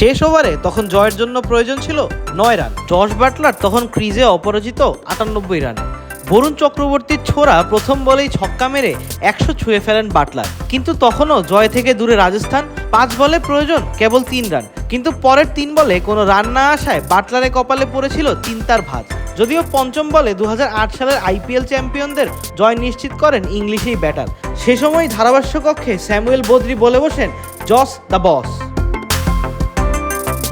শেষ ওভারে তখন জয়ের জন্য প্রয়োজন ছিল 9 রান। জশ বাটলার তখন ক্রিজে অপরাজিত 98 রানে। বরুণ চক্রবর্তীর ছোড়া প্রথম বলেই ছক্কা মেরে 100 ছুঁয়ে ফেলেন বাটলার। কিন্তু তখনও জয় থেকে দূরে রাজস্থান। 5 বলে প্রয়োজন কেবল 3 রান, কিন্তু পরের 3 বলে কোনো রান না আসায় বাটলারের কপালে পড়েছিল চিন্তার ভাঁজ। যদিও পঞ্চম বলে 2008 সালের আইপিএল চ্যাম্পিয়নদের জয় নিশ্চিত করেন ইংলিশেই ব্যাটার। সে সময় ধারাভাষ্য কক্ষে স্যামুয়েল বদ্রি বলে বসেন, জস দ্য বস।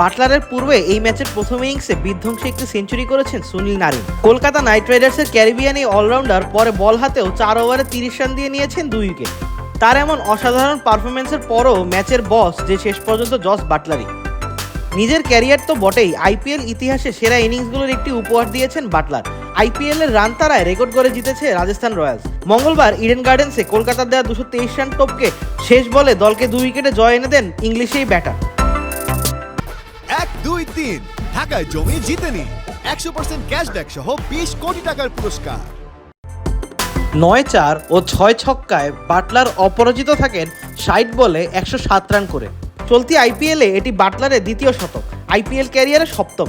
বাটলারের পূর্বে এই ম্যাচের প্রথম ইনিংসে বিধ্বংসী একটি সেঞ্চুরি করেছেন সুনীল নারিন। কলকাতা নাইট রাইডার্সের ক্যারিবিয়ান এই অলরাউন্ডার পরে বল হাতেও 4 ওভারে 30 রান দিয়ে নিয়েছেন 2 উইকেট। তার এমন অসাধারণ পারফরমেন্সের পরও ম্যাচের বস যে শেষ পর্যন্ত জস বাটলারই। নিজের ক্যারিয়ার তো বটেই, আইপিএল ইতিহাসে সেরা ইনিংসগুলোর একটি উপহার দিয়েছেন বাটলার। আইপিএল এর রান তারায় রেকর্ড করে জিতেছে রাজস্থান রয়্যালস। মঙ্গলবার ইডেন গার্ডেন্সে কলকাতার দেওয়া 223 রান টপকে শেষ বলে দলকে 2 উইকেটে জয় এনে দেন ইংলিশেই ব্যাটার। 1-2-3 ঢাকায় জমি জিতে নিন 100% ক্যাশব্যাক সহ 20 কোটি টাকার পুরস্কার। 9-4 ও 6 ছক্কায় বাটলার অপরাজিত থাকেন 60 বলে 107 রান করে। চলতি আইপিএলে এটি বাটলারের দ্বিতীয় শতক, আইপিএল ক্যারিয়ারে সপ্তম।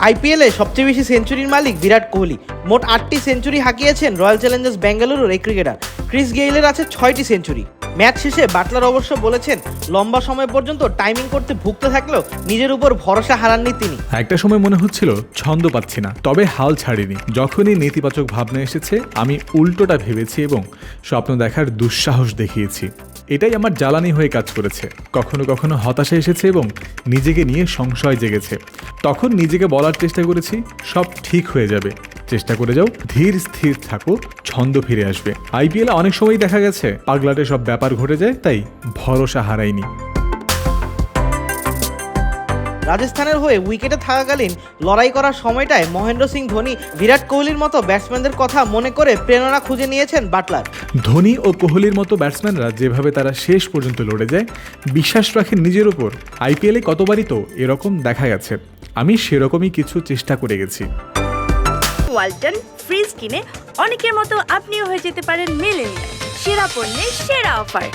আইপিএলে সবচেয়ে বেশি সেঞ্চুরির মালিক বিরাট কোহলি, মোট 8টি সেঞ্চুরি হাঁকিয়েছেন রয়্যাল চ্যালেঞ্জার্স বেঙ্গালুরুর এই ক্রিকেটার। ক্রিস গেইলের আছে 6টি সেঞ্চুরি। ম্যাচ শেষে বাটলার অবশ্য বলেছেন, লম্বা সময় পর্যন্ত টাইমিং করতে ভুগতে থাকলেও নিজের উপর ভরসা হারাননি তিনি। একটা সময় মনে হচ্ছিল ছন্দ পাচ্ছি না, তবে হাল ছাড়িনি। যখনই নেতিবাচক ভাবনা এসেছে আমি উল্টোটা ভেবেছি এবং স্বপ্ন দেখার দুঃসাহস দেখিয়েছি। এটাই আমার জ্বালানি হয়ে কাজ করেছে। কখনো কখনো হতাশা এসেছে এবং নিজেকে নিয়ে সংশয় জেগেছে। তখন নিজেকে বলার চেষ্টা করেছি, সব ঠিক হয়ে যাবে, চেষ্টা করে যাও, ধীর স্থির থাকো, ছন্দ ফিরে আসবে। আইপিএলে অনেক সময় দেখা গেছে পাগলাটে সব ব্যাপার ঘটে যায়, তাই ভরসা হারাইনি। রাজস্থানের হয়ে উইকেটে থাকাকালীন লড়াই করার সময়টায় মহেন্দ্র সিং ধোনি, বিরাট কোহলির মতো ব্যাটসম্যানদের কথা মনে করে প্রেরণা খুঁজে নিয়েছেন বাটলার। ধোনি ও কোহলির মতো ব্যাটসম্যানরা যেভাবে তারা শেষ পর্যন্ত লড়ে যায়, বিশ্বাস রাখেন নিজের উপর। আইপিএলে কতবারই তো এরকম দেখা গেছে। আমি সেরকমই কিছু চেষ্টা করে গেছি। ওয়ালটন ফ্রিজ কিনে অনেকের মতো আপনিও হয়ে যেতে পারেন মিলেনিয়াল। সেরা পণ্যের সেরা অফার।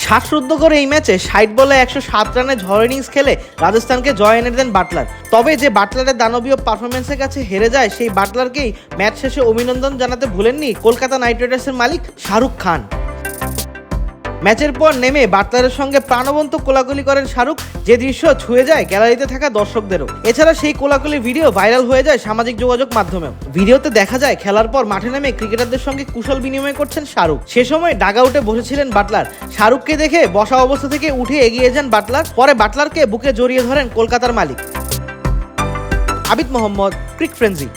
শ্বাসরুদ্ধ করে এই ম্যাচে 60 বলে 107 রানে ঝড় ইনিংস খেলে রাজস্থানকে জয় এনে দেন বাটলার। তবে যে বাটলারের দানবীয় পারফরমেন্সের কাছে হেরে যায়, সেই বাটলারকেই ম্যাচ শেষে অভিনন্দন জানাতে ভুলেননি কলকাতা নাইট রাইডার্সের মালিক শাহরুখ খান। ম্যাচের পর নেমে বাটলারের সঙ্গে প্রাণবন্ত কোলাকুলি করেন শাহরুখ, যে দৃশ্য ছুঁয়ে যায় গ্যালারিতে থাকা দর্শকদেরও। এছাড়া সেই কোলাকুলি ভিডিও ভাইরাল হয়ে যায় সামাজিক যোগাযোগ মাধ্যমেও। ভিডিওতে দেখা যায় খেলার পর মাঠে নেমে ক্রিকেটারদের সঙ্গে কুশল বিনিময় করছেন শাহরুখ। সে সময় ডাগআউটে বসেছিলেন বাটলার। শাহরুখকে দেখে বসা অবস্থা থেকে উঠে এগিয়ে যান বাটলার। পরে বাটলারকে বুকে জড়িয়ে ধরেন কলকাতার মালিক। আবিদ মোহাম্মদ, ক্রিক ফ্রেন্সি।